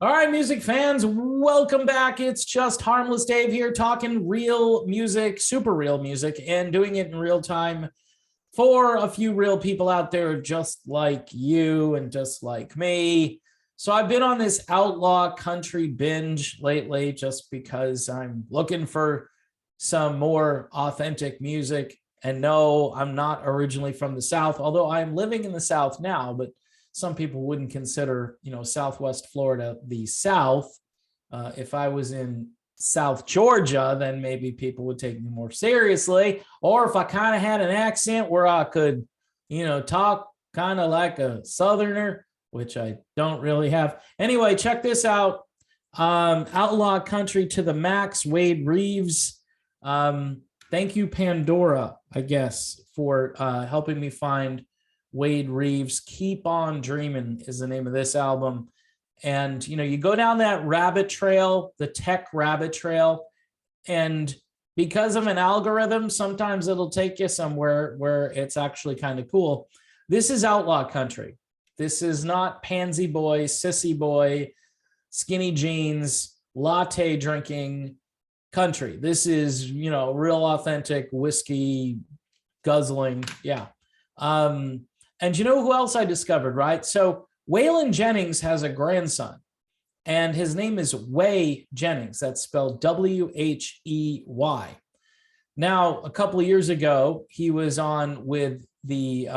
All right, music fans, welcome back. It's just Harmless Dave here talking real music, super real music, and doing it in real time for a few real people out there just like you and just like me. So I've been on this outlaw country binge lately just because I'm looking for some more authentic music. And no, I'm not originally from the South, although I'm living in the South now, but some people wouldn't consider, Southwest Florida the South. If I was in South Georgia, then maybe people would take me more seriously. Or if I kind of had an accent where I could, talk kind of like a Southerner, which I don't really have. Anyway, check this out. Outlaw Country to the Max, Wade Reeves. Thank you, Pandora, I guess, for helping me find Wade Reeves. Keep on Dreaming is the name of this album. And, you go down that rabbit trail, the tech rabbit trail, and because of an algorithm, sometimes it'll take you somewhere where it's actually kind of cool. This is outlaw country. This is not pansy boy, sissy boy, skinny jeans, latte drinking country. This is, real authentic whiskey guzzling. Yeah. And you know who else I discovered, right? So Waylon Jennings has a grandson, and his name is Whey Jennings. That's spelled W-H-E-Y. Now, a couple of years ago, he was on with the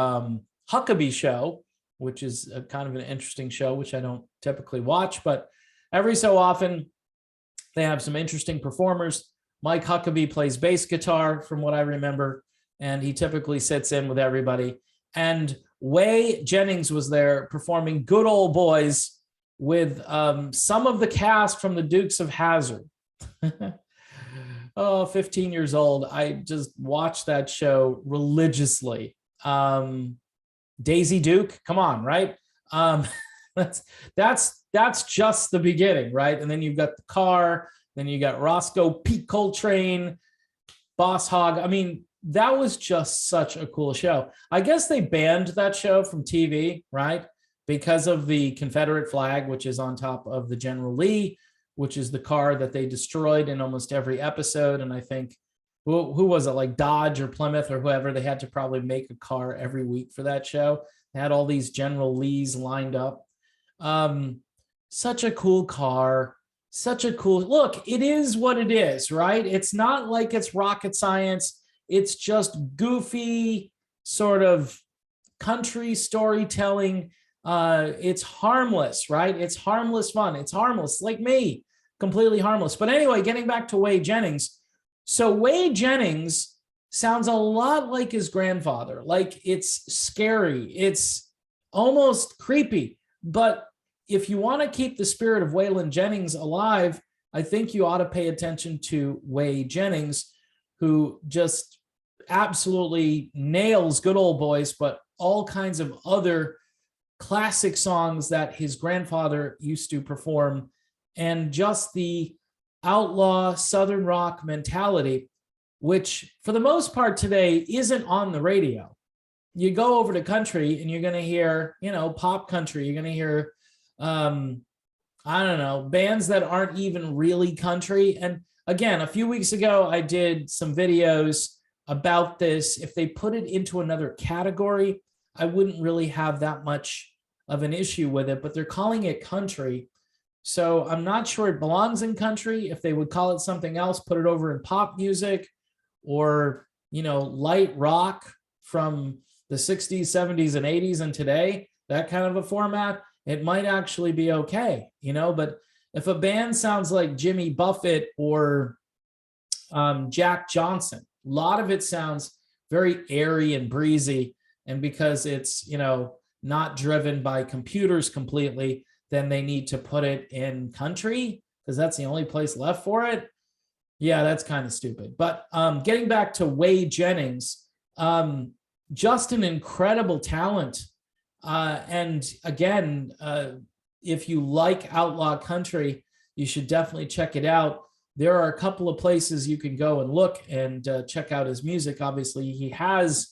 Huckabee Show, which is a kind of an interesting show, which I don't typically watch, but every so often they have some interesting performers. Mike Huckabee plays bass guitar, from what I remember, and he typically sits in with everybody. And Whey Jennings was there performing Good Old Boys with some of the cast from the Dukes of Hazzard. 15 years old. I just watched that show religiously. Daisy Duke, come on, right? That's just the beginning, right? And then you've got the car, then you got Roscoe Pete Coltrane, Boss Hogg. I mean, that was just such a cool show. I guess they banned that show from TV, right? Because of the Confederate flag, which is on top of the General Lee, which is the car that they destroyed in almost every episode. And I think, who was it, like Dodge or Plymouth or whoever, they had to probably make a car every week for that show. They had all these General Lees lined up. Such a cool car. Such a cool look. It is what it is, right? It's not like it's rocket science. It's just goofy sort of country storytelling. It's harmless, right? It's harmless fun. It's harmless, like me, completely harmless. But anyway, getting back to Whey Jennings. So Whey Jennings sounds a lot like his grandfather. Like, it's scary. It's almost creepy. But if you want to keep the spirit of Waylon Jennings alive, I think you ought to pay attention to Whey Jennings, who just absolutely nails Good Old Boys, but all kinds of other classic songs that his grandfather used to perform, and just the outlaw Southern rock mentality, which for the most part today isn't on the radio. You go over to country and you're going to hear, pop country. You're going to hear, I don't know, bands that aren't even really country. And again, a few weeks ago, I did some videos about this. If they put it into another category, I wouldn't really have that much of an issue with it, but they're calling it country. So I'm not sure it belongs in country. If they would call it something else, put it over in pop music or, light rock from the 60s, 70s, and 80s and today, that kind of a format, it might actually be okay, but if a band sounds like Jimmy Buffett or Jack Johnson, a lot of it sounds very airy and breezy. And because it's, not driven by computers completely, then they need to put it in country because that's the only place left for it. Yeah, that's kind of stupid. But getting back to Whey Jennings, just an incredible talent. And again, if you like outlaw country, you should definitely check it out. There are a couple of places you can go and look and check out his music. Obviously, he has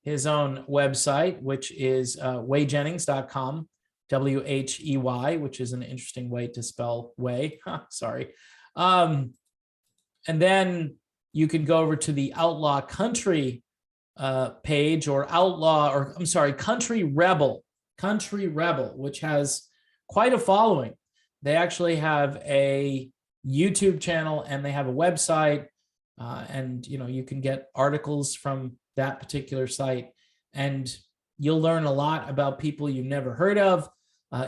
his own website, which is wayjennings.com. Whey, which is an interesting way to spell way. Sorry. And then you can go over to the Outlaw Country page, or Country Rebel, which has quite a following. They actually have a YouTube channel and they have a website, and you can get articles from that particular site, and you'll learn a lot about people you've never heard of.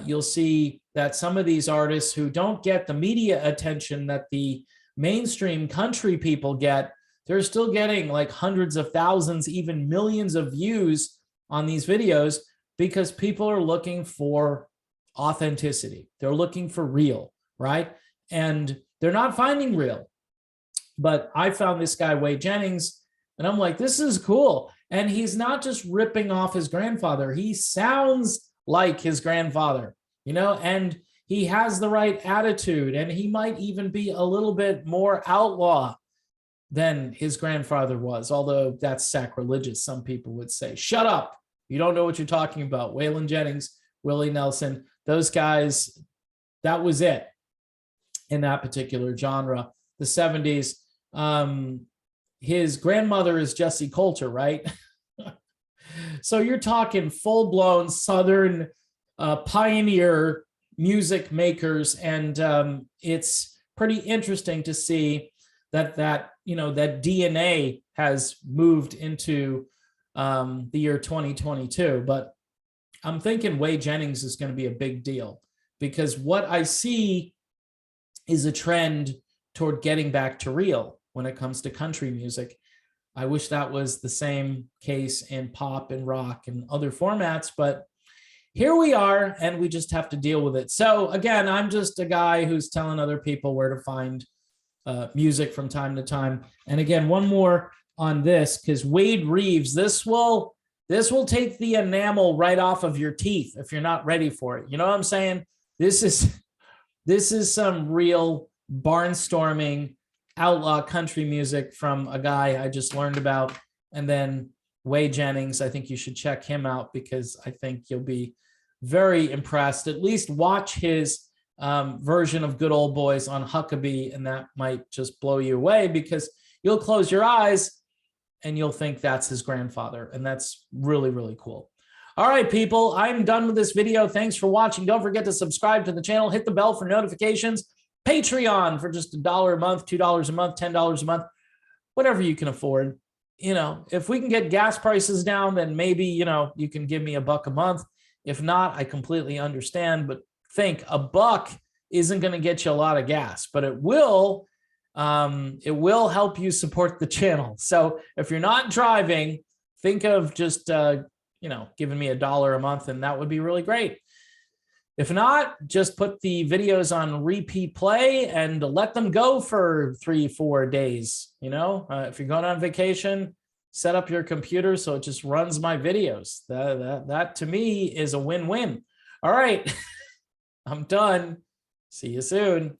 You'll see that some of these artists who don't get the media attention that the mainstream country people get, they're still getting like hundreds of thousands, even millions of views on these videos, because people are looking for authenticity. They're looking for real, right? And they're not finding real. But I found this guy, Whey Jennings, and I'm like, this is cool. And he's not just ripping off his grandfather. He sounds like his grandfather, and he has the right attitude, and he might even be a little bit more outlaw than his grandfather was, although that's sacrilegious. Some people would say, shut up. You don't know what you're talking about. Waylon Jennings, Willie Nelson, those guys, that was it in that particular genre. The 70s. His grandmother is Jessie Coulter, right? So you're talking full-blown Southern pioneer music makers, and it's pretty interesting to see that DNA has moved into the year 2022. But I'm thinking Whey Jennings is going to be a big deal, because what I see is a trend toward getting back to real when it comes to country music. I wish that was the same case in pop and rock and other formats, but here we are, and we just have to deal with it. So again, I'm just a guy who's telling other people where to find music from time to time. And again, one more on this, because Wade Reeves, this will take the enamel right off of your teeth if you're not ready for it. You know what I'm saying? This is some real barnstorming outlaw country music from a guy I just learned about. And then Whey Jennings, I think you should check him out, because I think you'll be very impressed. At least watch his version of Good Old Boys on Huckabee, and that might just blow you away, because you'll close your eyes and you'll think that's his grandfather. And that's really, really cool. All right, people, I'm done with this video. Thanks for watching. Don't forget to subscribe to the channel, hit the bell for notifications. Patreon for just $1 a month, $2 a month, $10 a month, whatever you can afford. If we can get gas prices down, then maybe, you can give me $1 a month. If not, I completely understand. But think, $1 isn't going to get you a lot of gas, but it will help you support the channel. So if you're not driving, think of just, giving me $1 a month, and that would be really great. If not, just put the videos on repeat play and let them go for 3-4 days. If you're going on vacation, set up your computer so it just runs my videos. That to me is a win-win. All right, I'm done. See you soon.